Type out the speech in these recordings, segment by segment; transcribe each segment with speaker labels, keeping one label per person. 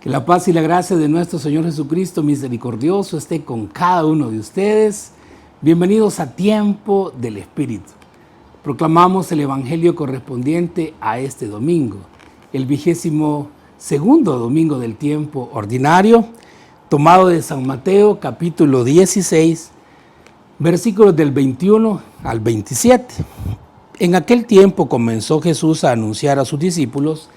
Speaker 1: Que la paz y la gracia de nuestro Señor Jesucristo misericordioso esté con cada uno de ustedes. Bienvenidos a Tiempo del Espíritu. Proclamamos el Evangelio correspondiente a este domingo, el 22º domingo del tiempo ordinario, tomado de San Mateo, capítulo 16, versículos del 21 al 27. En aquel tiempo comenzó Jesús a anunciar a sus discípulos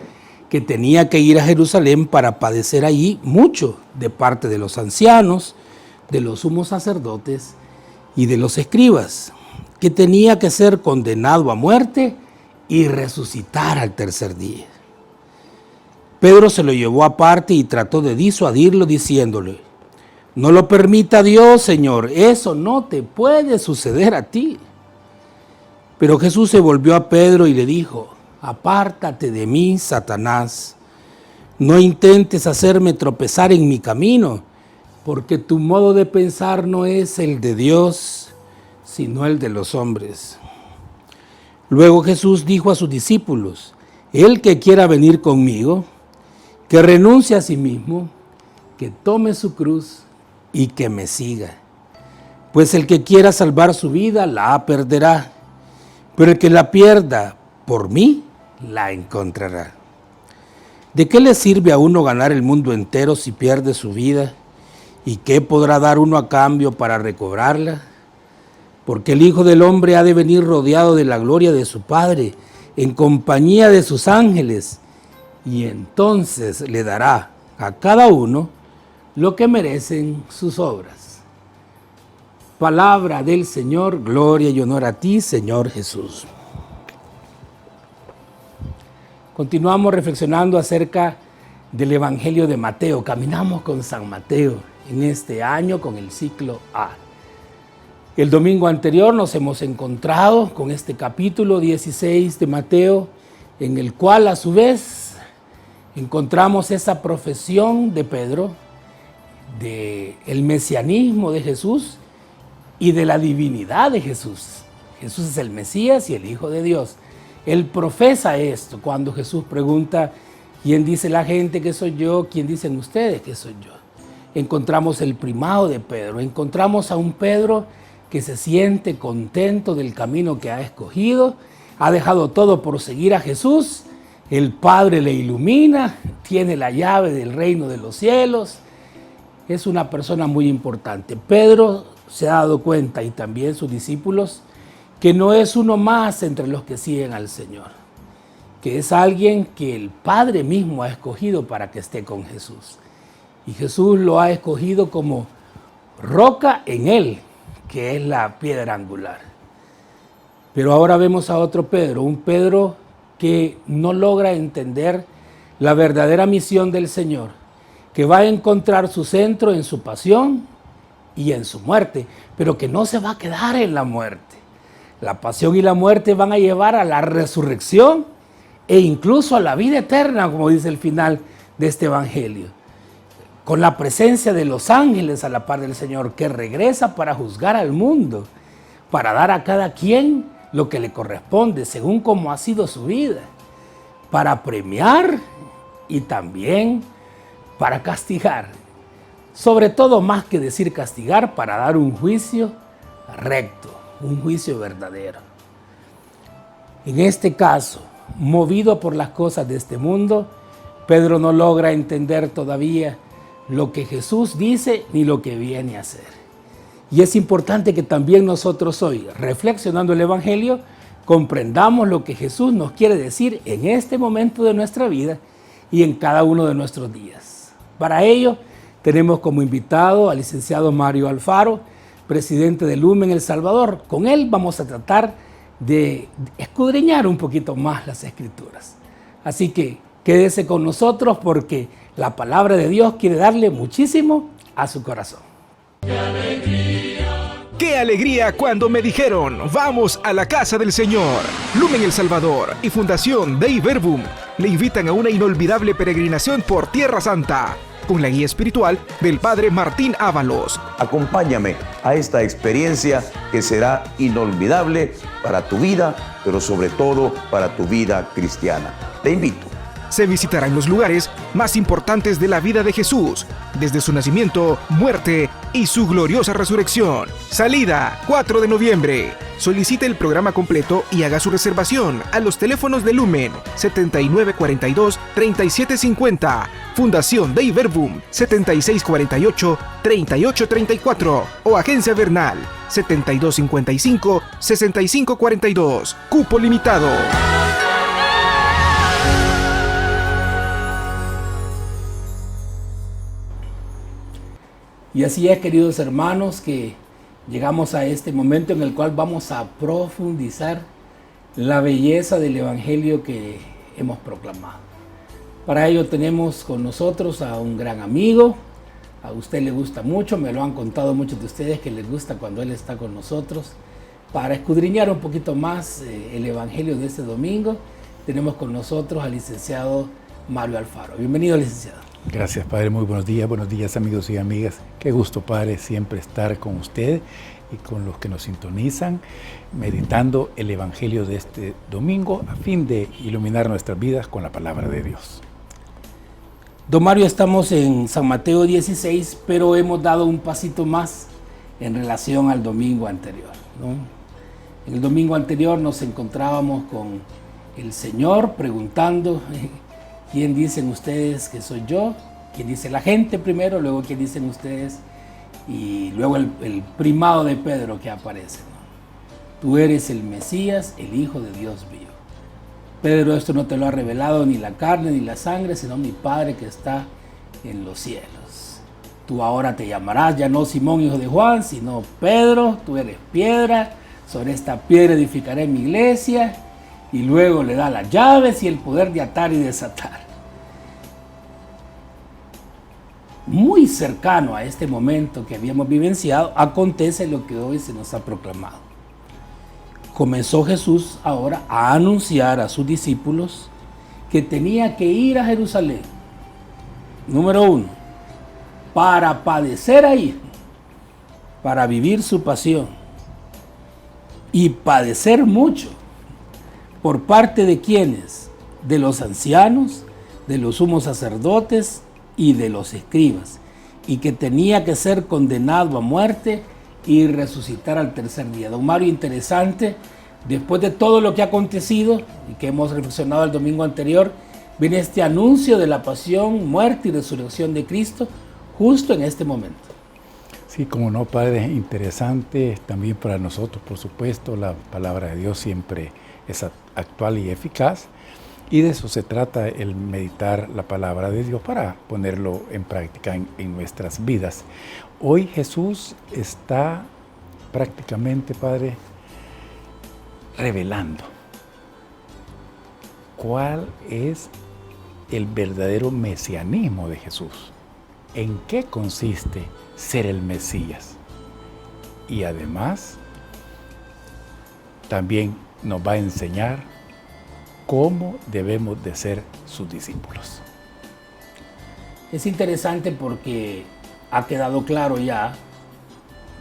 Speaker 1: que tenía que ir a Jerusalén para padecer allí mucho de parte de los ancianos, de los sumos sacerdotes y de los escribas, que tenía que ser condenado a muerte y resucitar al tercer día. Pedro se lo llevó aparte y trató de disuadirlo diciéndole: «No lo permita Dios, Señor, eso no te puede suceder a ti». Pero Jesús se volvió a Pedro y le dijo: «Apártate de mí, Satanás, no intentes hacerme tropezar en mi camino, porque tu modo de pensar no es el de Dios, sino el de los hombres». Luego Jesús dijo a sus discípulos: «El que quiera venir conmigo, que renuncie a sí mismo, que tome su cruz y que me siga. Pues el que quiera salvar su vida, la perderá, pero el que la pierda por mí, la encontrará. ¿De qué le sirve a uno ganar el mundo entero si pierde su vida? ¿Y qué podrá dar uno a cambio para recobrarla? Porque el Hijo del Hombre ha de venir rodeado de la gloria de su Padre, en compañía de sus ángeles, y entonces le dará a cada uno lo que merecen sus obras». Palabra del Señor, gloria y honor a ti, Señor Jesús. Continuamos reflexionando acerca del Evangelio de Mateo. Caminamos con San Mateo en este año con el ciclo A. El domingo anterior nos hemos encontrado con este capítulo 16 de Mateo, en el cual a su vez encontramos esa profesión de Pedro del mesianismo de Jesús y de la divinidad de Jesús. Jesús es el Mesías y el Hijo de Dios. Él profesa esto cuando Jesús pregunta: ¿quién dice la gente que soy yo? ¿Quién dicen ustedes que soy yo? Encontramos el primado de Pedro, encontramos a un Pedro que se siente contento del camino que ha escogido, ha dejado todo por seguir a Jesús, el Padre le ilumina, tiene la llave del reino de los cielos, es una persona muy importante. Pedro se ha dado cuenta, y también sus discípulos, que no es uno más entre los que siguen al Señor, que es alguien que el Padre mismo ha escogido para que esté con Jesús. Y Jesús lo ha escogido como roca en él, que es la piedra angular. Pero ahora vemos a otro Pedro, un Pedro que no logra entender la verdadera misión del Señor, que va a encontrar su centro en su pasión y en su muerte, pero que no se va a quedar en la muerte. La pasión y la muerte van a llevar a la resurrección e incluso a la vida eterna, como dice el final de este Evangelio, con la presencia de los ángeles a la par del Señor, que regresa para juzgar al mundo, para dar a cada quien lo que le corresponde, según como ha sido su vida, para premiar y también para castigar. Sobre todo, más que decir castigar, para dar un juicio recto, un juicio verdadero. En este caso, movido por las cosas de este mundo, Pedro no logra entender todavía lo que Jesús dice ni lo que viene a hacer. Y es importante que también nosotros hoy, reflexionando el Evangelio, comprendamos lo que Jesús nos quiere decir en este momento de nuestra vida y en cada uno de nuestros días. Para ello, tenemos como invitado al licenciado Mario Alfaro, presidente de Lumen El Salvador. Con él vamos a tratar de escudriñar un poquito más las Escrituras. Así que quédese con nosotros porque la palabra de Dios quiere darle muchísimo a su corazón.
Speaker 2: ¡Qué alegría cuando me dijeron, vamos a la casa del Señor! Lumen El Salvador y Fundación Dei Verbum le invitan a una inolvidable peregrinación por Tierra Santa, con la guía espiritual del Padre Martín Ábalos.
Speaker 3: Acompáñame a esta experiencia que será inolvidable para tu vida, pero sobre todo para tu vida cristiana. Te invito
Speaker 2: Se visitarán los lugares más importantes de la vida de Jesús, desde su nacimiento, muerte y su gloriosa resurrección. Salida, 4 de noviembre. Solicite el programa completo y haga su reservación a los teléfonos de Lumen 7942-3750, Fundación Dei Verbum 7648-3834 o Agencia Bernal 7255-6542. Cupo limitado.
Speaker 1: Y así es, queridos hermanos, que llegamos a este momento en el cual vamos a profundizar la belleza del Evangelio que hemos proclamado. Para ello tenemos con nosotros a un gran amigo. A usted le gusta mucho, me lo han contado muchos de ustedes que les gusta cuando él está con nosotros. Para escudriñar un poquito más el Evangelio de este domingo, tenemos con nosotros al licenciado Mario Alfaro. Bienvenido, licenciado.
Speaker 4: Gracias, Padre. Muy buenos días, amigos y amigas. Qué gusto, Padre, siempre estar con usted y con los que nos sintonizan, meditando el Evangelio de este domingo a fin de iluminar nuestras vidas con la palabra de Dios.
Speaker 1: Don Mario, estamos en San Mateo 16, pero hemos dado un pasito más en relación al domingo anterior, ¿no? En el domingo anterior nos encontrábamos con el Señor preguntando: ¿quién dicen ustedes que soy yo? ¿Quién dice la gente primero? Luego, ¿quién dicen ustedes? Y luego el primado de Pedro que aparece, ¿no? Tú eres el Mesías, el Hijo de Dios vivo. Pedro, esto no te lo ha revelado ni la carne ni la sangre, sino mi Padre que está en los cielos. Tú ahora te llamarás ya no Simón, hijo de Juan, sino Pedro. Tú eres piedra, sobre esta piedra edificaré mi iglesia. Y luego le da las llaves y el poder de atar y desatar. Muy cercano a este momento que habíamos vivenciado, acontece lo que hoy se nos ha proclamado. Comenzó Jesús ahora a anunciar a sus discípulos que tenía que ir a Jerusalén. Número 1, para padecer ahí, para vivir su pasión y padecer mucho. ¿Por parte de quiénes? De los ancianos, de los sumos sacerdotes y de los escribas, y que tenía que ser condenado a muerte y resucitar al tercer día. Don Mario, interesante, después de todo lo que ha acontecido y que hemos reflexionado el domingo anterior, viene este anuncio de la pasión, muerte y resurrección de Cristo justo en este momento.
Speaker 4: Sí, como no, Padre, interesante también para nosotros, por supuesto. La palabra de Dios siempre es actual y eficaz, y de eso se trata, el meditar la palabra de Dios para ponerlo en práctica en nuestras vidas. Hoy Jesús está prácticamente, Padre, revelando cuál es el verdadero mesianismo de Jesús, en qué consiste ser el Mesías, y además también nos va a enseñar cómo debemos de ser sus discípulos.
Speaker 1: Es interesante porque ha quedado claro ya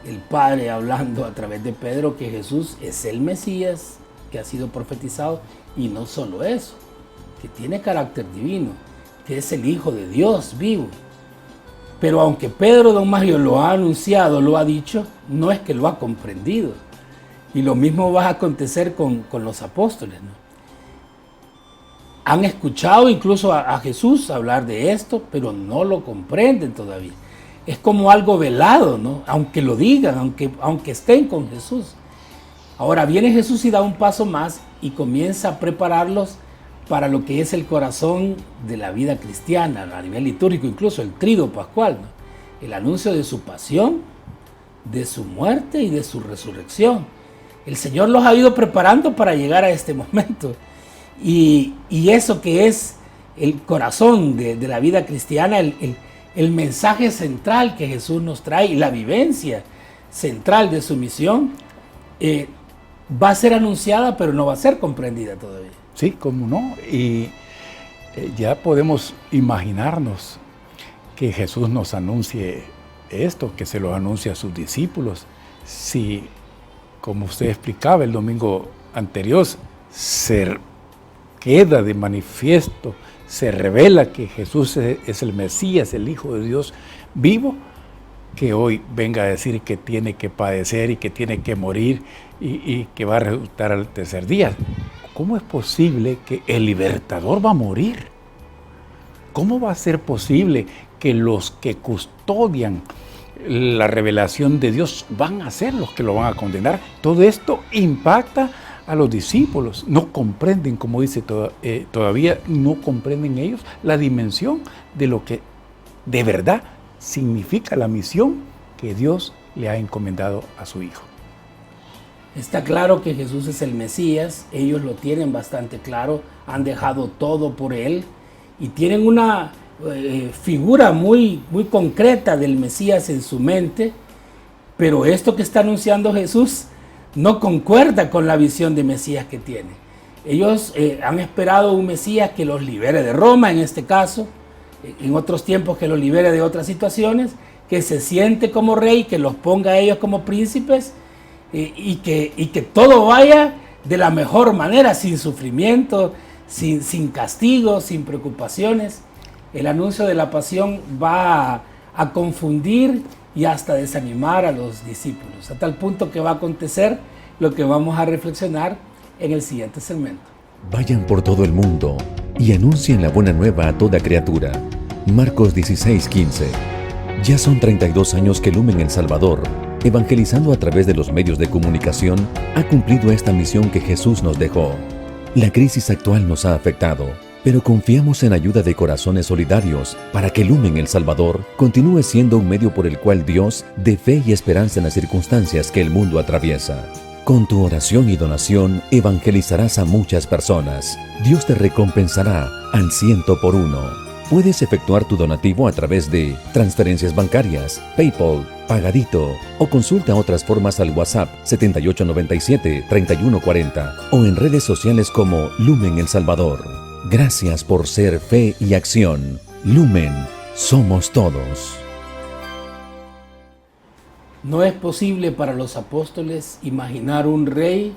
Speaker 1: el Padre hablando a través de Pedro que Jesús es el Mesías que ha sido profetizado, y no solo eso, que tiene carácter divino, que es el Hijo de Dios vivo. Pero aunque Pedro, don Mario, lo ha anunciado, lo ha dicho, no es que lo ha comprendido. Y lo mismo va a acontecer con los apóstoles, ¿no? Han escuchado incluso a Jesús hablar de esto, pero no lo comprenden todavía. Es como algo velado, ¿no? Aunque lo digan, aunque estén con Jesús. Ahora viene Jesús y da un paso más y comienza a prepararlos para lo que es el corazón de la vida cristiana, a nivel litúrgico, incluso el Tríodo Pascual, ¿no? El anuncio de su pasión, de su muerte y de su resurrección. El Señor los ha ido preparando para llegar a este momento. Y eso que es el corazón de la vida cristiana, el mensaje central que Jesús nos trae y la vivencia central de su misión, va a ser anunciada, pero no va a ser comprendida todavía.
Speaker 4: Sí, cómo no. Y ya podemos imaginarnos que Jesús nos anuncie esto, que se lo anuncia a sus discípulos. Si, como usted explicaba el domingo anterior, queda de manifiesto se revela que Jesús es el Mesías, el Hijo de Dios vivo, que hoy venga a decir que tiene que padecer y que tiene que morir y que va a resucitar al tercer día. ¿Cómo es posible que el libertador va a morir? ¿Cómo va a ser posible que los que custodian la revelación de Dios van a ser los que lo van a condenar? Todo esto impacta a los discípulos. No comprenden, como dice, todavía no comprenden ellos la dimensión de lo que de verdad significa la misión que Dios le ha encomendado a su Hijo.
Speaker 1: Está claro que Jesús es el Mesías, ellos lo tienen bastante claro, han dejado todo por Él y tienen una figura muy concreta del Mesías en su mente, pero esto que está anunciando Jesús no concuerda con la visión de Mesías que tiene. Ellos han esperado un Mesías que los libere de Roma, en este caso, en otros tiempos que los libere de otras situaciones, que se siente como rey, que los ponga a ellos como príncipes, y que todo vaya de la mejor manera, sin sufrimiento, sin castigo, sin preocupaciones. El anuncio de la pasión va a confundir y hasta desanimar a los discípulos, a tal punto que va a acontecer lo que vamos a reflexionar en el siguiente segmento.
Speaker 5: Vayan por todo el mundo y anuncien la buena nueva a toda criatura. Marcos 16:15. Ya son 32 años que Lumen El Salvador, evangelizando a través de los medios de comunicación, ha cumplido esta misión que Jesús nos dejó. La crisis actual nos ha afectado, pero confiamos en ayuda de corazones solidarios para que Lumen El Salvador continúe siendo un medio por el cual Dios dé fe y esperanza en las circunstancias que el mundo atraviesa. Con tu oración y donación evangelizarás a muchas personas. Dios te recompensará al 100 por 1. Puedes efectuar tu donativo a través de transferencias bancarias, PayPal, Pagadito o consulta otras formas al WhatsApp 7897-3140 o en redes sociales como Lumen El Salvador. Gracias por ser fe y acción. Lumen, somos todos.
Speaker 1: No es posible para los apóstoles imaginar un rey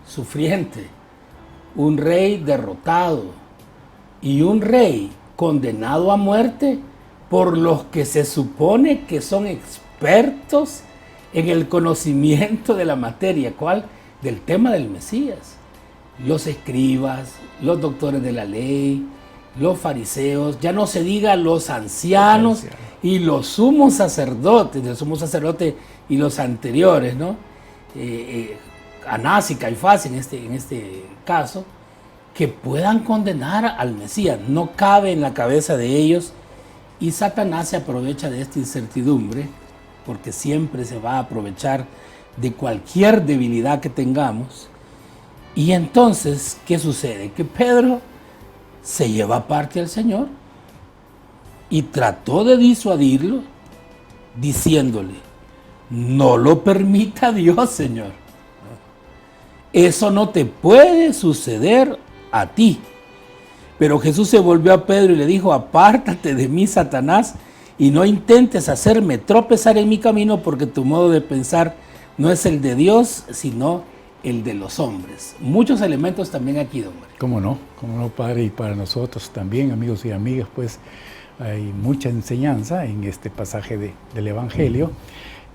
Speaker 1: sufriente, un rey derrotado y un rey condenado a muerte por los que se supone que son expertos en el conocimiento de la materia, ¿cuál? Del tema del Mesías. Los escribas, los doctores de la ley, los fariseos, ya no se diga los ancianos y los sumos sacerdotes, el sumo sacerdote y los anteriores, ¿no? Anás y Caifás en este caso, que puedan condenar al Mesías. No cabe en la cabeza de ellos, y Satanás se aprovecha de esta incertidumbre, porque siempre se va a aprovechar de cualquier debilidad que tengamos. Y entonces, ¿qué sucede? Que Pedro se lleva aparte al Señor y trató de disuadirlo, diciéndole: no lo permita Dios, Señor. Eso no te puede suceder a ti. Pero Jesús se volvió a Pedro y le dijo: apártate de mí, Satanás, y no intentes hacerme tropezar en mi camino, porque tu modo de pensar no es el de Dios, sino el de los hombres. Muchos elementos también aquí, don Mario.
Speaker 4: ¿Cómo no, Padre? Y para nosotros también, amigos y amigas, pues hay mucha enseñanza en este pasaje del Evangelio.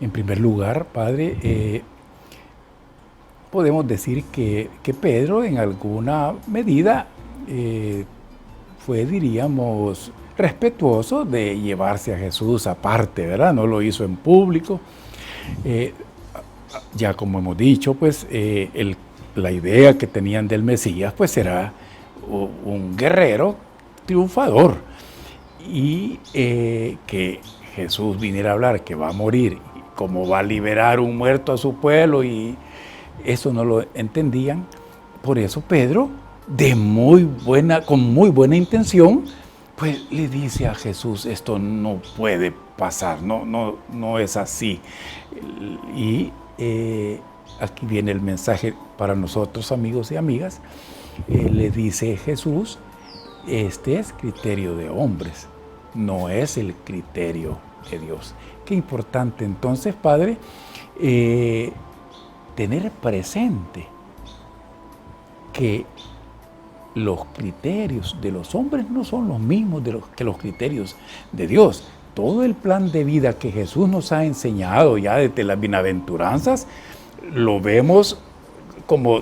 Speaker 4: En primer lugar, Padre, podemos decir que Pedro en alguna medida fue, diríamos, respetuoso de llevarse a Jesús aparte, ¿verdad? No lo hizo en público. Ya como hemos dicho, pues la idea que tenían del Mesías pues era un guerrero triunfador, y que Jesús viniera a hablar que va a morir, cómo va a liberar un muerto a su pueblo, y eso no lo entendían. Por eso Pedro, con muy buena intención, pues le dice a Jesús: esto no puede pasar, no es así. Y aquí viene el mensaje para nosotros, amigos y amigas. Le dice Jesús: este es criterio de hombres, no es el criterio de Dios. Qué importante entonces, Padre, tener presente que los criterios de los hombres no son los mismos que los criterios de Dios. Todo el plan de vida que Jesús nos ha enseñado ya desde las bienaventuranzas, lo vemos como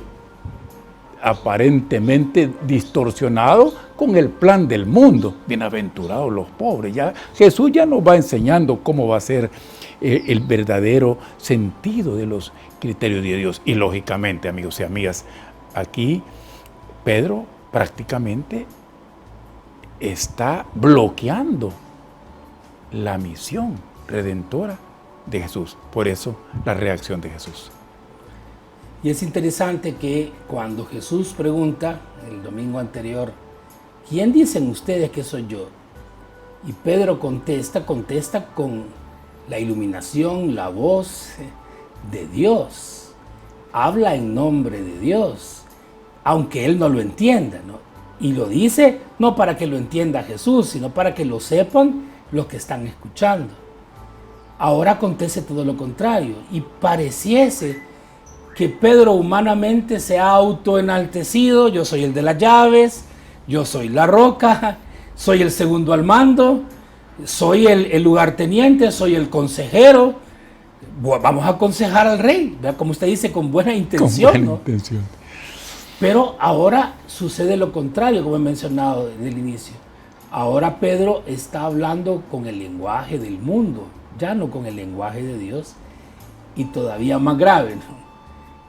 Speaker 4: aparentemente distorsionado con el plan del mundo. Bienaventurados los pobres. Ya Jesús ya nos va enseñando cómo va a ser el verdadero sentido de los criterios de Dios. Y lógicamente, amigos y amigas, aquí Pedro prácticamente está bloqueando la misión redentora de Jesús. Por eso la reacción de Jesús.
Speaker 1: Y es interesante que cuando Jesús pregunta el domingo anterior, ¿quién dicen ustedes que soy yo? Y Pedro contesta con la iluminación, la voz de Dios. Habla en nombre de Dios, aunque él no lo entienda, ¿no? Y lo dice no para que lo entienda Jesús, sino para que lo sepan los que están escuchando. Ahora acontece todo lo contrario y pareciese que Pedro humanamente se ha autoenaltecido. Yo soy el de las llaves, yo soy la roca, soy el segundo al mando, soy el lugarteniente, soy el consejero. Vamos a aconsejar al rey, ¿verdad? Como usted dice, con buena intención.
Speaker 4: Con buena
Speaker 1: ¿no?
Speaker 4: intención.
Speaker 1: Pero ahora sucede lo contrario, como he mencionado desde el inicio. Ahora Pedro está hablando con el lenguaje del mundo, ya no con el lenguaje de Dios, y todavía más grave, ¿no?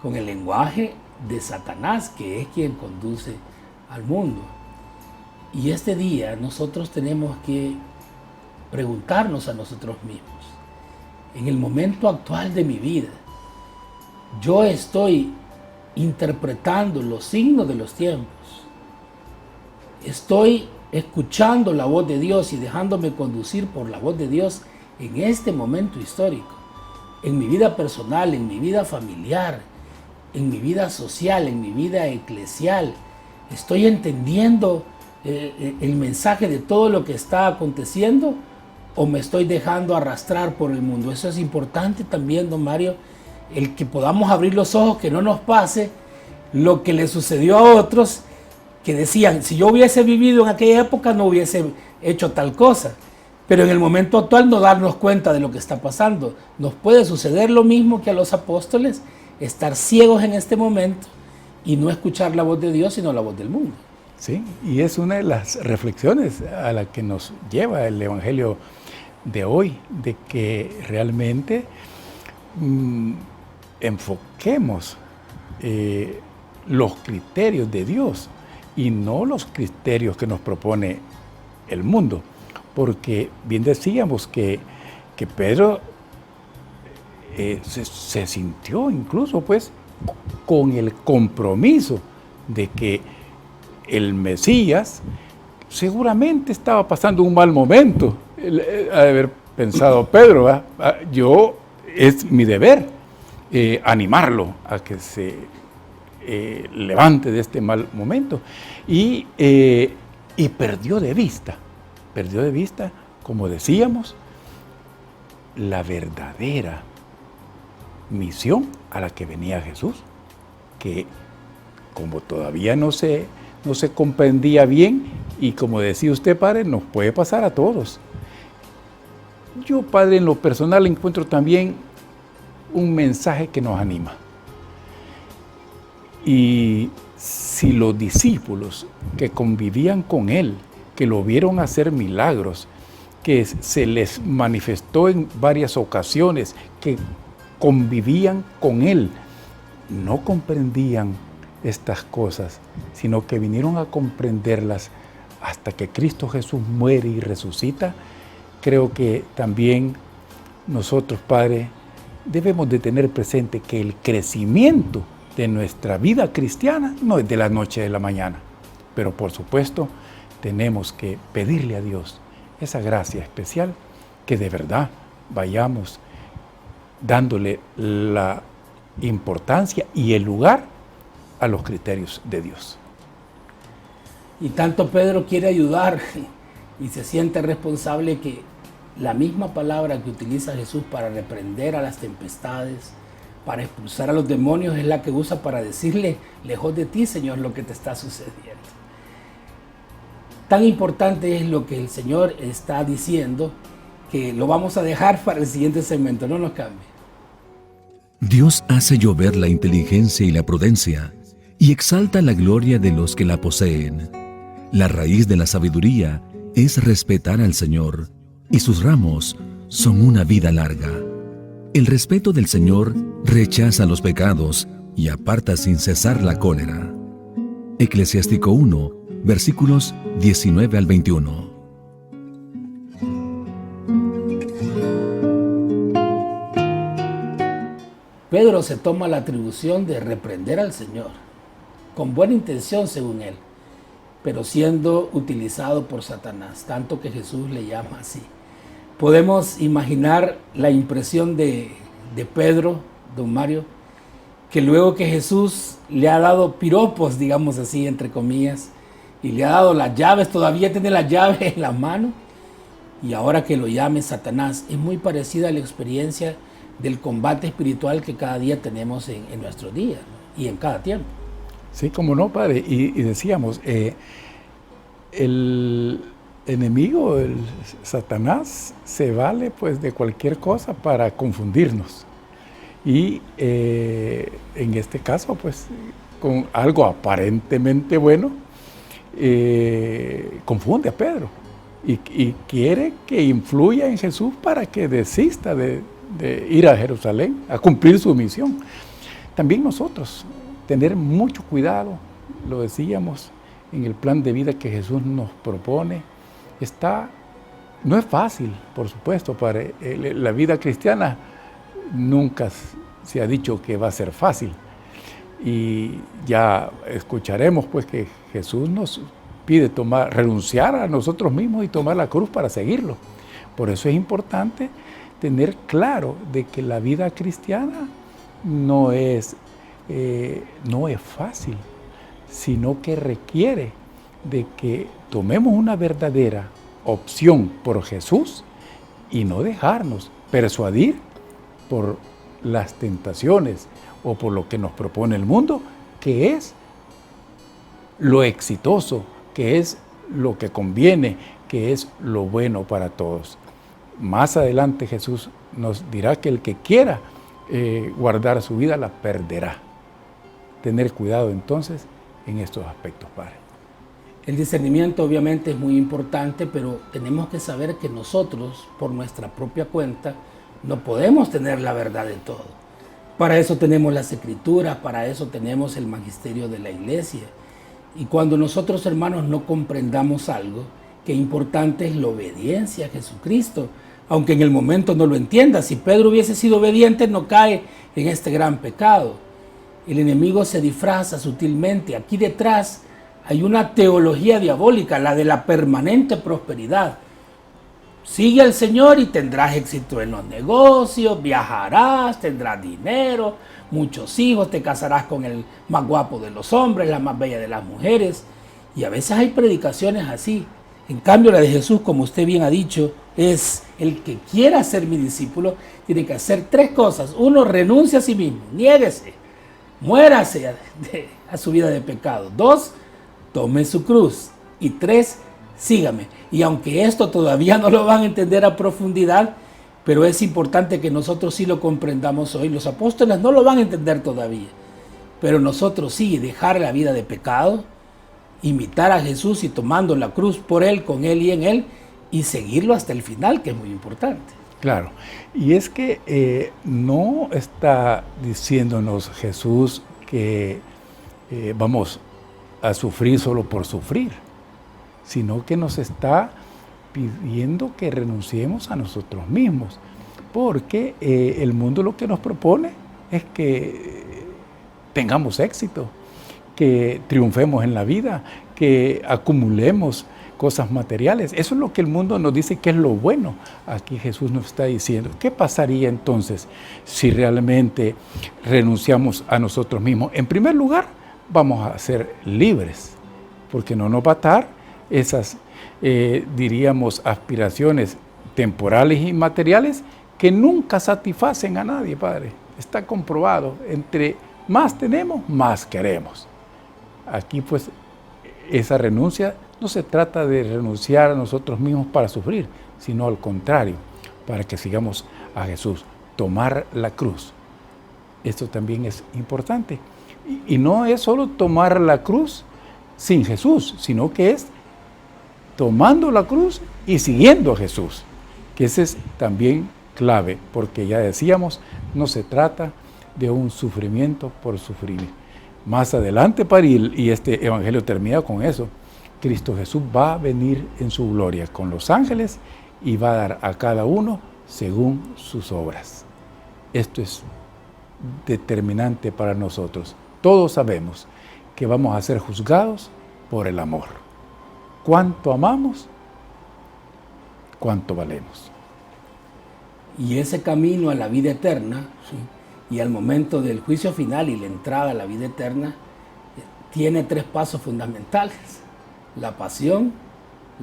Speaker 1: Con el lenguaje de Satanás, que es quien conduce al mundo. Y este día nosotros tenemos que preguntarnos a nosotros mismos, en el momento actual de mi vida, yo estoy interpretando los signos de los tiempos, estoy escuchando la voz de Dios y dejándome conducir por la voz de Dios en este momento histórico, en mi vida personal, en mi vida familiar, en mi vida social, en mi vida eclesial. Estoy entendiendo el mensaje de todo lo que está aconteciendo, o me estoy dejando arrastrar por el mundo. Eso es importante también, don Mario, el que podamos abrir los ojos, que no nos pase lo que le sucedió a otros que decían, si yo hubiese vivido en aquella época no hubiese hecho tal cosa. Pero en el momento actual no darnos cuenta de lo que está pasando. Nos puede suceder lo mismo que a los apóstoles, estar ciegos en este momento y no escuchar la voz de Dios, sino la voz del mundo.
Speaker 4: Sí, y es una de las reflexiones a la que nos lleva el Evangelio de hoy, de que realmente enfoquemos los criterios de Dios y no los criterios que nos propone el mundo. Porque bien decíamos que Pedro se sintió incluso pues con el compromiso de que el Mesías seguramente estaba pasando un mal momento. Ha de haber pensado Pedro, es mi deber animarlo a que se levante de este mal momento. Y perdió de vista, como decíamos, la verdadera misión a la que venía Jesús, que como todavía no se comprendía bien, y como decía usted, padre, nos puede pasar a todos. Yo, padre, en lo personal encuentro también un mensaje que nos anima. Y si los discípulos que convivían con él, que lo vieron hacer milagros, que se les manifestó en varias ocasiones, que convivían con él, no comprendían estas cosas, sino que vinieron a comprenderlas hasta que Cristo Jesús muere y resucita. Creo que también nosotros, Padre, debemos de tener presente que el crecimiento de nuestra vida cristiana no es de la noche a la mañana, pero por supuesto tenemos que pedirle a Dios esa gracia especial, que de verdad vayamos dándole la importancia y el lugar a los criterios de Dios.
Speaker 1: Y tanto Pedro quiere ayudar y se siente responsable que la misma palabra que utiliza Jesús para reprender a las tempestades, para expulsar a los demonios, es la que usa para decirle, lejos de ti, Señor, lo que te está sucediendo. Tan importante es lo que el Señor está diciendo que lo vamos a dejar para el siguiente segmento. No nos cambie.
Speaker 5: Dios hace llover la inteligencia y la prudencia y exalta la gloria de los que la poseen. La raíz de la sabiduría es respetar al Señor, y sus ramos son una vida larga. El respeto del Señor rechaza los pecados y aparta sin cesar la cólera. Eclesiástico 1, versículos 19 al 21.
Speaker 1: Pedro se toma la atribución de reprender al Señor, con buena intención según él, pero siendo utilizado por Satanás, tanto que Jesús le llama así. Podemos imaginar la impresión de Pedro, don Mario, que luego que Jesús le ha dado piropos, digamos así, entre comillas, y le ha dado las llaves, todavía tiene las llaves en la mano, y ahora que lo llame Satanás, es muy parecida a la experiencia del combate espiritual que cada día tenemos en nuestros días, ¿no? Y en cada tiempo.
Speaker 4: Sí, como no, padre. Y decíamos, el enemigo, el Satanás, se vale pues de cualquier cosa para confundirnos. Y en este caso, pues, con algo aparentemente bueno, confunde a Pedro y quiere que influya en Jesús para que desista de ir a Jerusalén a cumplir su misión. También nosotros, tener mucho cuidado, lo decíamos, en el plan de vida que Jesús nos propone. No es fácil, por supuesto, para la vida cristiana nunca se ha dicho que va a ser fácil. Y ya escucharemos pues que Jesús nos pide renunciar a nosotros mismos y tomar la cruz para seguirlo. Por eso es importante tener claro de que la vida cristiana no es fácil, sino que requiere de que tomemos una verdadera opción por Jesús y no dejarnos persuadir por las tentaciones o por lo que nos propone el mundo, que es lo exitoso, que es lo que conviene, que es lo bueno para todos. Más adelante Jesús nos dirá que el que quiera guardar su vida la perderá. Tener cuidado entonces en estos aspectos, Padre.
Speaker 1: El discernimiento obviamente es muy importante, pero tenemos que saber que nosotros, por nuestra propia cuenta, no podemos tener la verdad de todo. Para eso tenemos las Escrituras, para eso tenemos el magisterio de la Iglesia. Y cuando nosotros, hermanos, no comprendamos algo, qué importante es la obediencia a Jesucristo, aunque en el momento no lo entienda. Si Pedro hubiese sido obediente, no cae en este gran pecado. El enemigo se disfraza sutilmente. Aquí detrás hay una teología diabólica, la de la permanente prosperidad. Sigue al Señor y tendrás éxito en los negocios, viajarás, tendrás dinero, muchos hijos, te casarás con el más guapo de los hombres, la más bella de las mujeres. Y a veces hay predicaciones así. En cambio, la de Jesús, como usted bien ha dicho, es el que quiera ser mi discípulo, tiene que hacer 3 cosas. 1, renuncia a sí mismo, niéguese, muérase a su vida de pecado. 2, tome su cruz. Y 3, sígame. Y aunque esto todavía no lo van a entender a profundidad, pero es importante que nosotros sí lo comprendamos hoy. Los apóstoles no lo van a entender todavía, pero nosotros sí, dejar la vida de pecado, imitar a Jesús y tomando la cruz por Él, con Él y en Él, y seguirlo hasta el final, que es muy importante.
Speaker 4: Claro, y es que no está diciéndonos Jesús que vamos a sufrir solo por sufrir, sino que nos está pidiendo que renunciemos a nosotros mismos, porque el mundo lo que nos propone es que tengamos éxito, que triunfemos en la vida, que acumulemos cosas materiales. Eso es lo que el mundo nos dice que es lo bueno. Aquí Jesús nos está diciendo, ¿qué pasaría entonces si realmente renunciamos a nosotros mismos? En primer lugar, vamos a ser libres, porque no nos va a atar esas, diríamos, aspiraciones temporales y materiales que nunca satisfacen a nadie, Padre. Está comprobado, entre más tenemos, más queremos. Aquí pues esa renuncia no se trata de renunciar a nosotros mismos para sufrir, sino al contrario, para que sigamos a Jesús, tomar la cruz. Esto también es importante. Y no es solo tomar la cruz sin Jesús, sino que es tomando la cruz y siguiendo a Jesús, que ese es también clave, porque ya decíamos, no se trata de un sufrimiento por sufrir. Más adelante, y este evangelio termina con eso, Cristo Jesús va a venir en su gloria con los ángeles y va a dar a cada uno según sus obras. Esto es determinante para nosotros. Todos sabemos que vamos a ser juzgados por el amor. ¿Cuánto amamos? ¿Cuánto valemos?
Speaker 1: Y ese camino a la vida eterna, ¿sí?, y al momento del juicio final y la entrada a la vida eterna, tiene 3 pasos fundamentales: la pasión,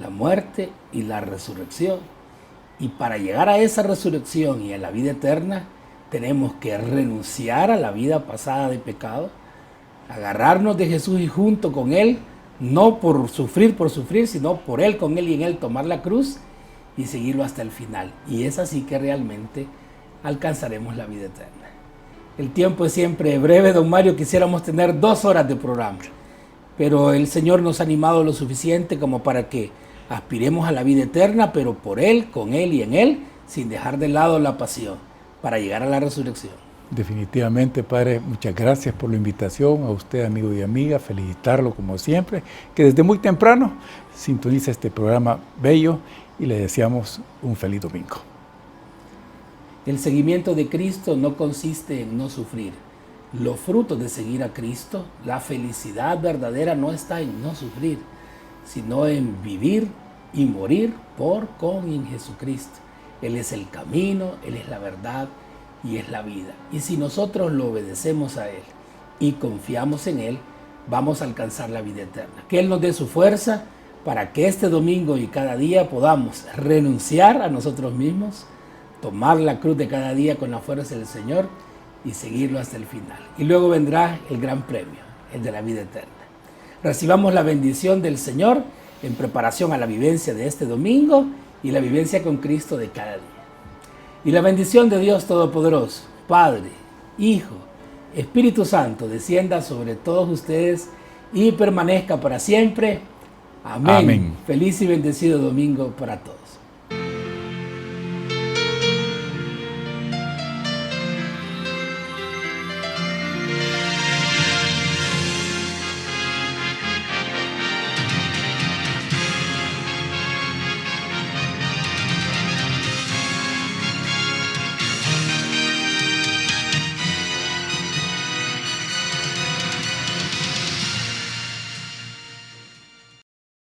Speaker 1: la muerte y la resurrección. Y para llegar a esa resurrección y a la vida eterna, tenemos que renunciar a la vida pasada de pecado, agarrarnos de Jesús y junto con Él, no por sufrir, sino por Él, con Él y en Él tomar la cruz y seguirlo hasta el final. Y es así que realmente alcanzaremos la vida eterna. El tiempo es siempre breve, don Mario, quisiéramos tener 2 horas de programa, pero el Señor nos ha animado lo suficiente como para que aspiremos a la vida eterna, pero por Él, con Él y en Él, sin dejar de lado la pasión, para llegar a la resurrección.
Speaker 4: Definitivamente, Padre, muchas gracias por la invitación. A usted, amigo y amiga, felicitarlo como siempre, que desde muy temprano sintoniza este programa bello y le deseamos un feliz domingo.
Speaker 1: El seguimiento de Cristo no consiste en no sufrir. Los frutos de seguir a Cristo, la felicidad verdadera no está en no sufrir, sino en vivir y morir por, con y en Jesucristo. Él es el camino, Él es la verdad y es la vida. Y si nosotros lo obedecemos a Él y confiamos en Él, vamos a alcanzar la vida eterna. Que Él nos dé su fuerza para que este domingo y cada día podamos renunciar a nosotros mismos, tomar la cruz de cada día con la fuerza del Señor y seguirlo hasta el final. Y luego vendrá el gran premio, el de la vida eterna. Recibamos la bendición del Señor en preparación a la vivencia de este domingo y la vivencia con Cristo de cada día. Y la bendición de Dios Todopoderoso, Padre, Hijo, Espíritu Santo, descienda sobre todos ustedes y permanezca para siempre. Amén. Amén. Feliz y bendecido domingo para todos.